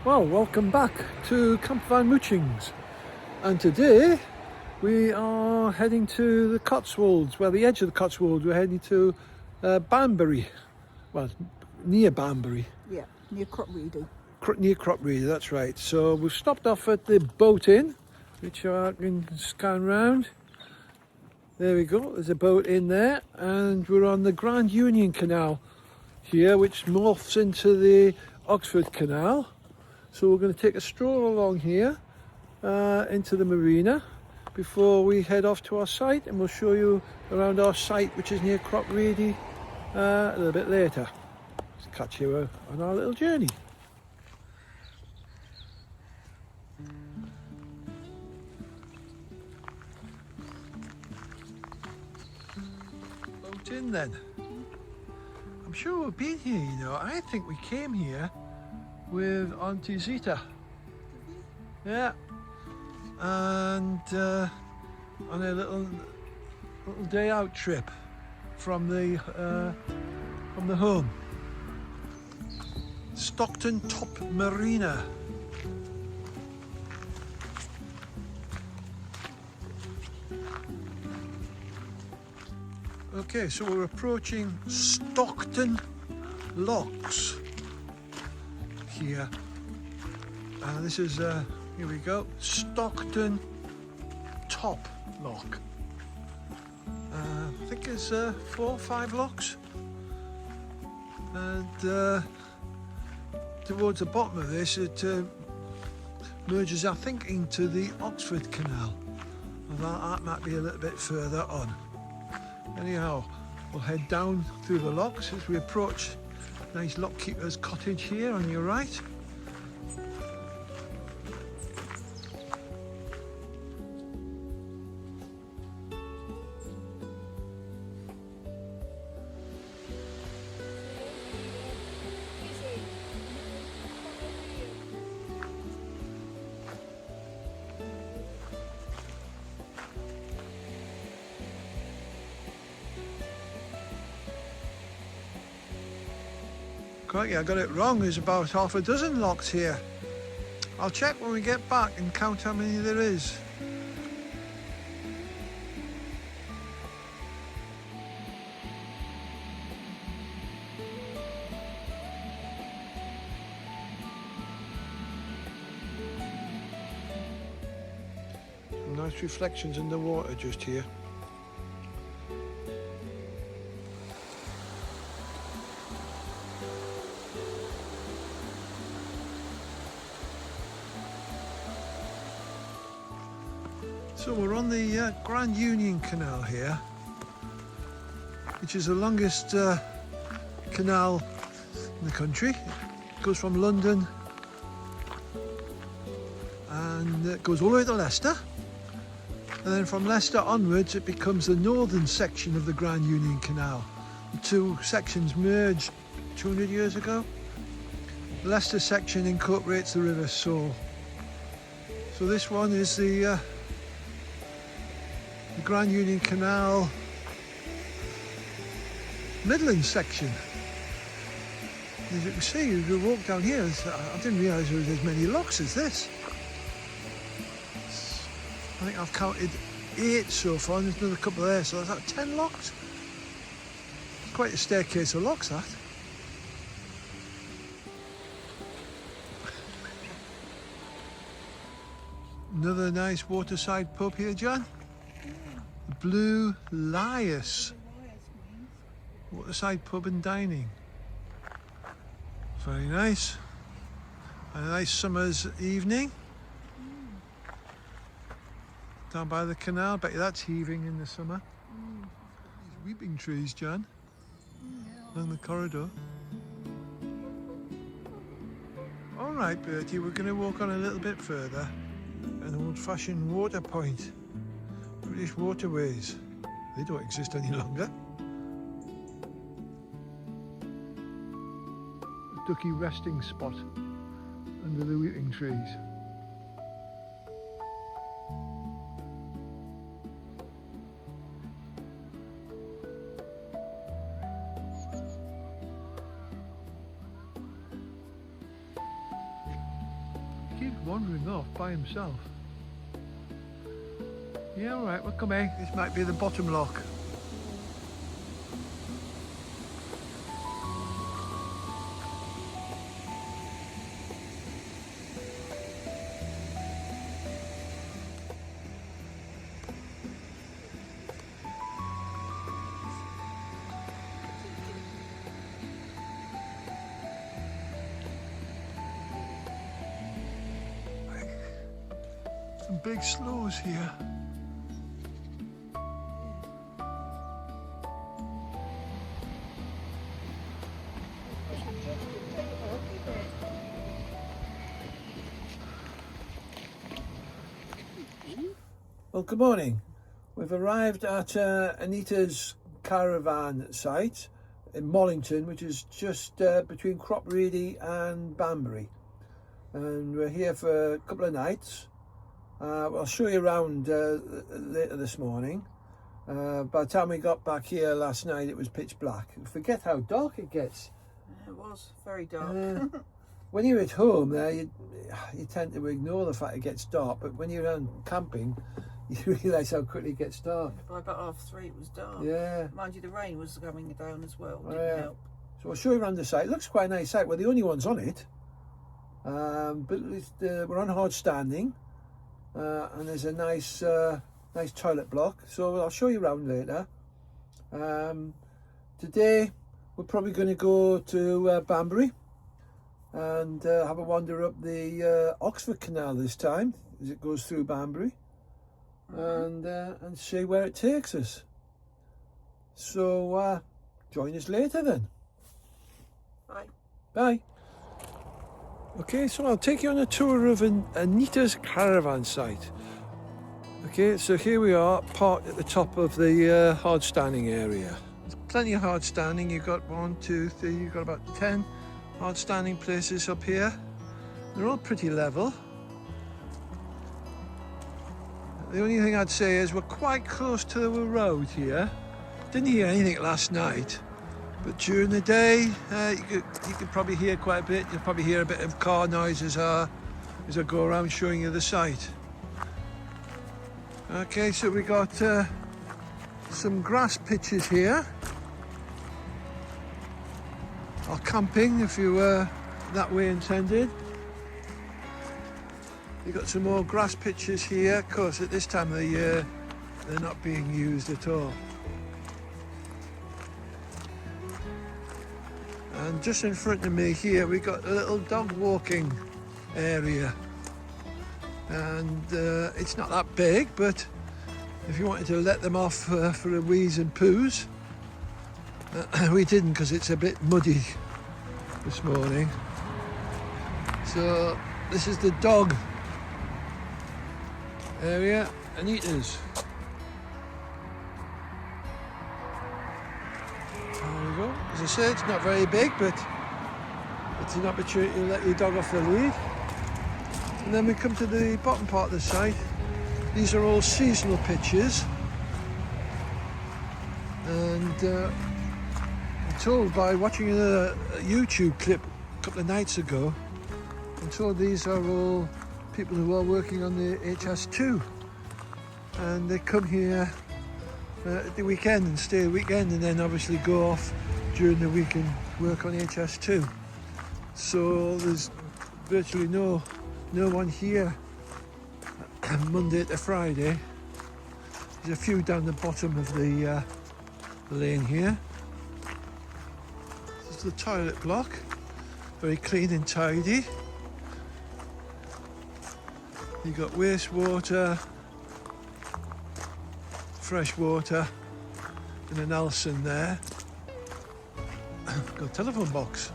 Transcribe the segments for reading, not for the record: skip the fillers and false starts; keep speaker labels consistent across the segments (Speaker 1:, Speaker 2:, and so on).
Speaker 1: Well, welcome back to Campervan Moochings, and today we are heading to the Cotswolds, well, the edge of the Cotswolds. We're heading to Banbury, well, near Banbury.
Speaker 2: Yeah, near Cropreedy.
Speaker 1: Near Cropreedy, that's right. So we've stopped off at the boat inn, which I can scan round. There we go, there's a boat in there, and we're on the Grand Union Canal here, which morphs into the Oxford Canal. So we're going to take a stroll along here into the marina before we head off to our site, and we'll show you around our site, which is near Cropreedy, a little bit later. Let's catch you on our little journey. Boat in then. I'm sure we've been here, you know. I think we came here with Auntie Zita. Yeah. And on a little day out trip from the home. Stockton Top Marina. Okay, so we're approaching Stockton Locks here. This is, here we go, Stockton Top Lock. I think there's 4 or 5 locks. And towards the bottom of this, it merges, I think, into the Oxford Canal. Well, that might be a little bit further on. Anyhow, we'll head down through the locks as we approach nice lockkeeper's cottage here on your right. Crikey, I got it wrong. There's about half a dozen locks here. I'll check when we get back and count how many there is. Nice reflections in the water just here. So we're on the Grand Union Canal here, which is the longest canal in the country. It goes from London and it goes all the way to Leicester, and then from Leicester onwards it becomes the northern section of the Grand Union Canal. The two sections merged 200 years ago. The Leicester section incorporates the River Soar. So this one is the Grand Union Canal Midland section. As you can see, you walk down here, I didn't realise there was as many locks as this. I think I've counted 8 so far, and there's another couple there, so that's 10 locks. It's quite a staircase of locks, that. Another nice waterside pub here, John. Blue Lias waterside pub and dining. Very nice. A nice summer's evening down by the canal. Bet you that's heaving in the summer. These weeping trees, John, along the corridor. All right, Bertie, we're going to walk on a little bit further. An old-fashioned water point. British waterways. They don't exist any longer. A ducky resting spot under the weeping trees. wandering off by himself. Yeah, all right, we're coming. This might be the bottom lock. Some big slows here. Well, good morning. We've arrived at Anita's caravan site in Mollington, which is just between Cropreedy and Banbury. And we're here for a couple of nights. I'll show you around later this morning. By the time we got back here last night, it was pitch black. Forget how dark it gets.
Speaker 2: It was very dark.
Speaker 1: When you're at home there, you tend to ignore the fact it gets dark, but when you're out camping, you realise how quickly it gets dark.
Speaker 2: By about 3:30 it was dark.
Speaker 1: Yeah.
Speaker 2: Mind you, the rain was coming down as well. Didn't help.
Speaker 1: So I'll show you around the site. It looks quite a nice site. We're the only ones on it. But we're on hard standing. And there's a nice nice toilet block, so I'll show you around later. Today we're probably going to go to Banbury and have a wander up the Oxford Canal this time, as it goes through Banbury, and see where it takes us. So join us later then.
Speaker 2: Bye.
Speaker 1: Bye. Okay, so I'll take you on a tour of Anita's caravan site. Okay, so here we are, parked at the top of the hard standing area. There's plenty of hard standing. You've got 1, 2, 3, you've got about 10 hard standing places up here. They're all pretty level. The only thing I'd say is we're quite close to the road here. Didn't hear anything last night. But during the day, you could probably hear quite a bit. You'll probably hear a bit of car noise as I go around showing you the site. Okay, so we got some grass pitches here. Or camping, if you were that way intended. You've got some more grass pitches here. Of course, at this time of the year, they're not being used at all. And just in front of me here, we've got a little dog walking area. And it's not that big, but if you wanted to let them off for a wheeze and poos, we didn't because it's a bit muddy this morning. So this is the dog area, Anita's. There we go. As I said, it's not very big, but it's an opportunity to let your dog off the lead. And then we come to the bottom part of the site. These are all seasonal pitches. And I'm told by watching a YouTube clip a couple of nights ago, I'm told these are all people who are working on the HS2. And they come here at the weekend and stay the weekend, and then obviously go off during the week and work on HS2. So there's virtually no one here Monday to Friday. There's a few down the bottom of the lane here. This is the toilet block, very clean and tidy. You've got wastewater, fresh water, and an Nelson there. Got a telephone box.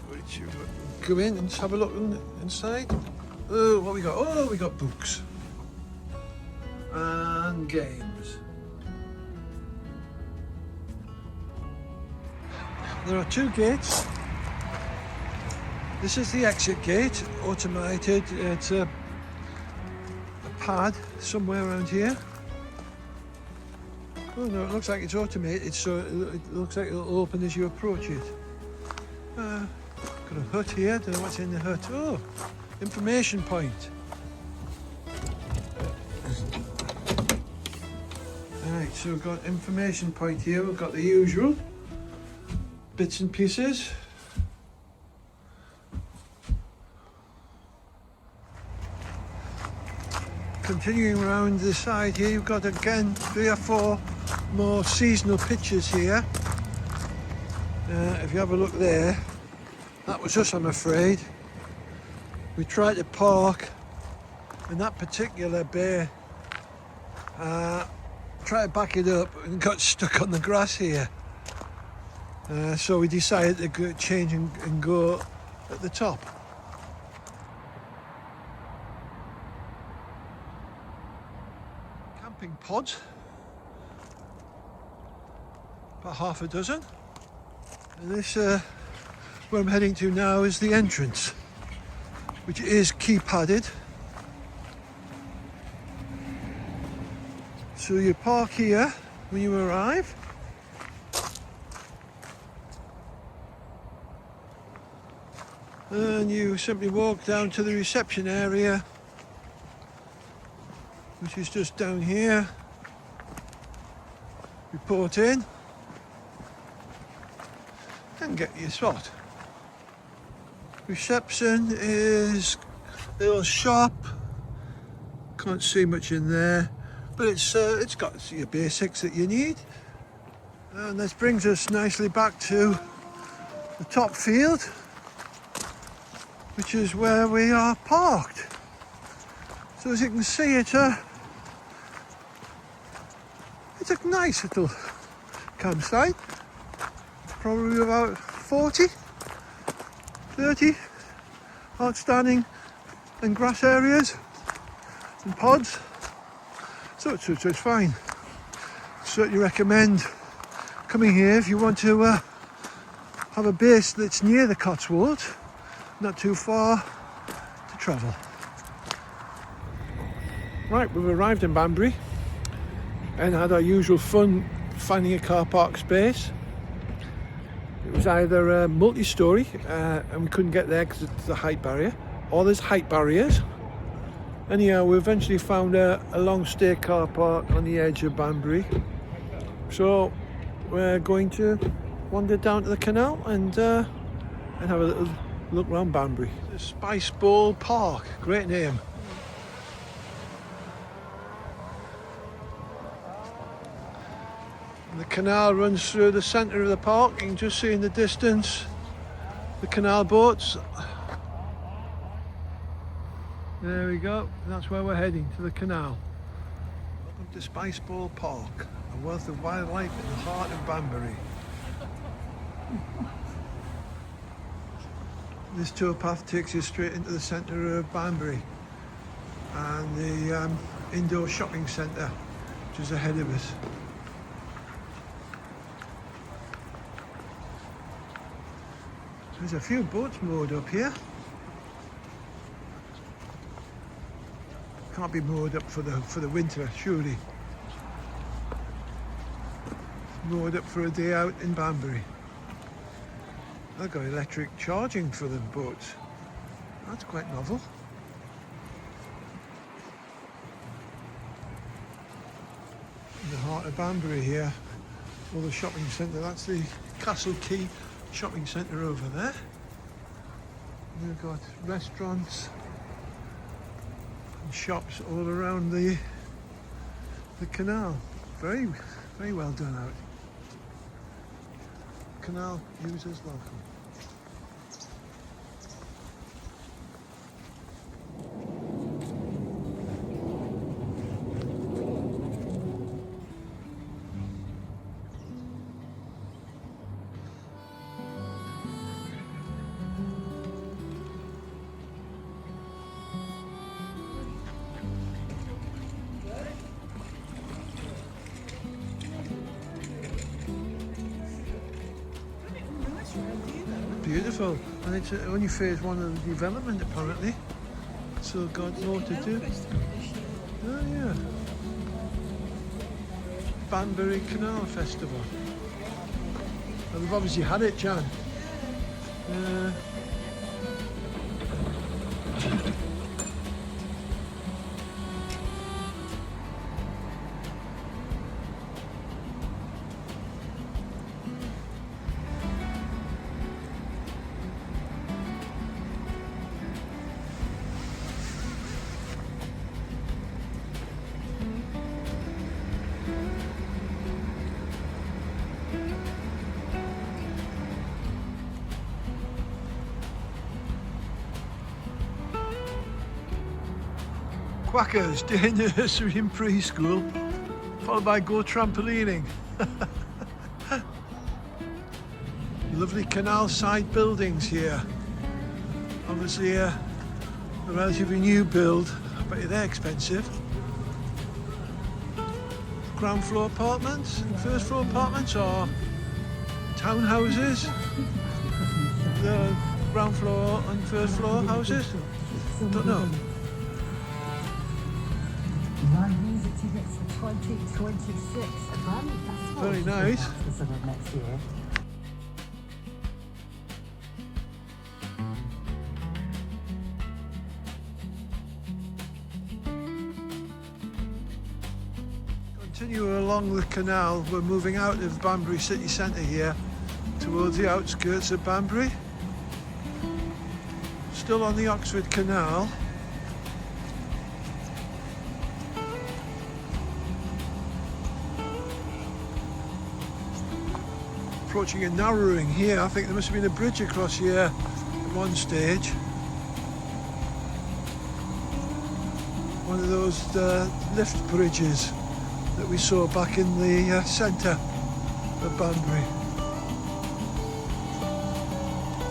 Speaker 1: Which you go in and have a look inside. Oh, what we got? Oh, we got books and games. There are 2 gates. This is the exit gate, automated. It's a pad somewhere around here. Oh no, it looks like it's automated, so it looks like it'll open as you approach it. Got a hut here, don't know what's in the hut. Oh, information point. Alright, so we've got information point here, we've got the usual bits and pieces. Continuing around the side here, you've got again 3 or 4 more seasonal pictures here. If you have a look there, that was us, I'm afraid. We tried to park in that particular bay, tried to back it up and got stuck on the grass here. So we decided to go, change and go at the top. Camping pods, about half a dozen. And this, where I'm heading to now, is the entrance, which is key-padded. So you park here when you arrive. And you simply walk down to the reception area, which is just down here. Report in and get your spot. Reception is a little shop. Can't see much in there, but it's got your basics that you need. And this brings us nicely back to the top field, which is where we are parked. So as you can see, it's a nice little campsite. Probably about 40, 30 outstanding and grass areas and pods. So it's fine. Certainly recommend coming here if you want to have a base that's near the Cotswolds, not too far to travel. Right, we've arrived in Banbury and had our usual fun finding a car park space. It was either a multi-storey and we couldn't get there because it's a height barrier, or there's height barriers. Anyhow, we eventually found a long stay car park on the edge of Banbury. So we're going to wander down to the canal and have a little look around Banbury. The Spice Bowl Park, great name. The canal runs through the centre of the park. You can just see in the distance the canal boats. There we go, that's where we're heading, to the canal. Welcome to Spice Bowl Park, a wealth of wildlife in the heart of Banbury. This towpath takes you straight into the centre of Banbury and the indoor shopping centre, which is ahead of us. There's a few boats moored up here. Can't be moored up for the winter, surely. Moored up for a day out in Banbury. They've got electric charging for the boats. That's quite novel. In the heart of Banbury here, or the shopping centre. That's the Castle Quay shopping centre over there. We've got restaurants and shops all around the canal. Very, very well done out. Canal users welcome. Beautiful, and it's only phase 1 of the development apparently, so God's more to do. Oh yeah, Banbury Canal Festival. Well, they've obviously had it, Jan. Quackers, day nursery and preschool, followed by go trampolining. Lovely canal side buildings here. Obviously a relatively new build, I bet you they're expensive. Ground floor apartments, first floor apartments or townhouses? The ground floor and first floor houses? Don't know.
Speaker 3: Tickets for 2026.
Speaker 1: Very nice.
Speaker 3: Next year.
Speaker 1: Continue along the canal. We're moving out of Banbury city centre here towards the outskirts of Banbury. Still on the Oxford Canal. Approaching a narrowing here. I think there must have been a bridge across here at one stage. One of those lift bridges that we saw back in the centre of Banbury.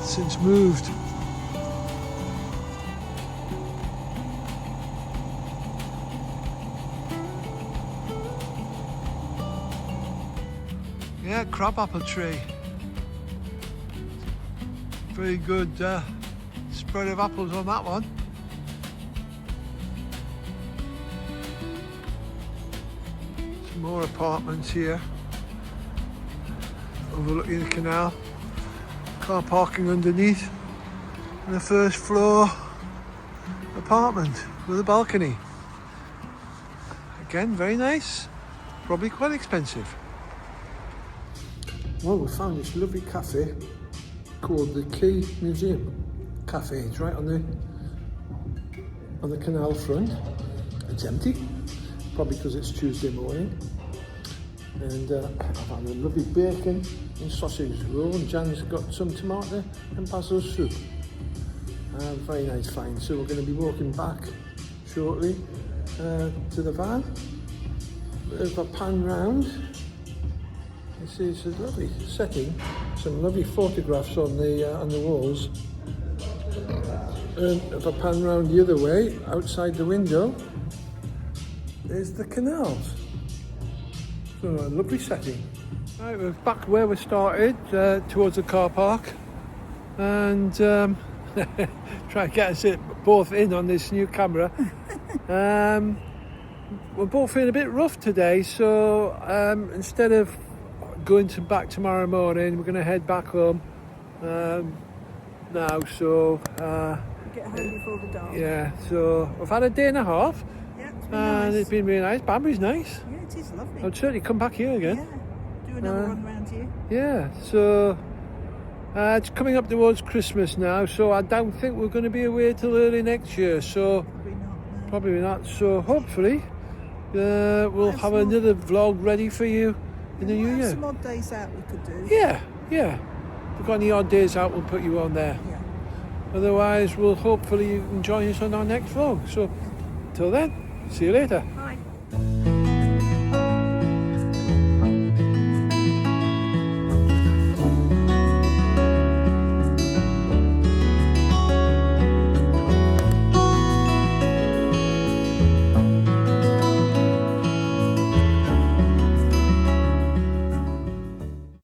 Speaker 1: Since moved. Yeah, crabapple tree. Very good spread of apples on that one. Some more apartments here, overlooking the canal. Car parking underneath, and a first floor apartment with a balcony. Again, very nice, probably quite expensive. Well, we found this lovely cafe called the Key Museum Cafe. It's right on the canal front. It's empty, probably because it's Tuesday morning. And I've had a lovely bacon and sausage roll, and Jan's got some tomato and basil soup. Very nice find. So we're going to be walking back shortly to the van. Bit of a pan round. You see, it's a lovely setting. Some lovely photographs on the walls. And if I pan round the other way, outside the window, there's the canals. So a lovely setting. Right, we're back where we started, towards the car park, and try to get us both in on this new camera. We're both feeling a bit rough today, so instead of going back tomorrow morning, we're going to head back home now. So
Speaker 2: Get home before the dark.
Speaker 1: yeah, so we've had a day and a half.
Speaker 2: Yeah, it's been
Speaker 1: And
Speaker 2: nice.
Speaker 1: it's been really nice. Banbury's nice.
Speaker 2: Yeah, it is lovely.
Speaker 1: I'd certainly come back here again.
Speaker 2: Yeah, do another run round here.
Speaker 1: Yeah, so it's coming up towards Christmas now, so I don't think we're going to be away till early next year. So
Speaker 2: Probably not. No.
Speaker 1: probably not. So hopefully we'll have
Speaker 2: some-
Speaker 1: another vlog ready for you in the new
Speaker 2: We'll have
Speaker 1: year.
Speaker 2: some odd days out we could do.
Speaker 1: Yeah. If we've got any odd days out, we'll put you on there.
Speaker 2: Yeah.
Speaker 1: Otherwise, we'll hopefully you can join us on our next vlog. So, till then, see you later.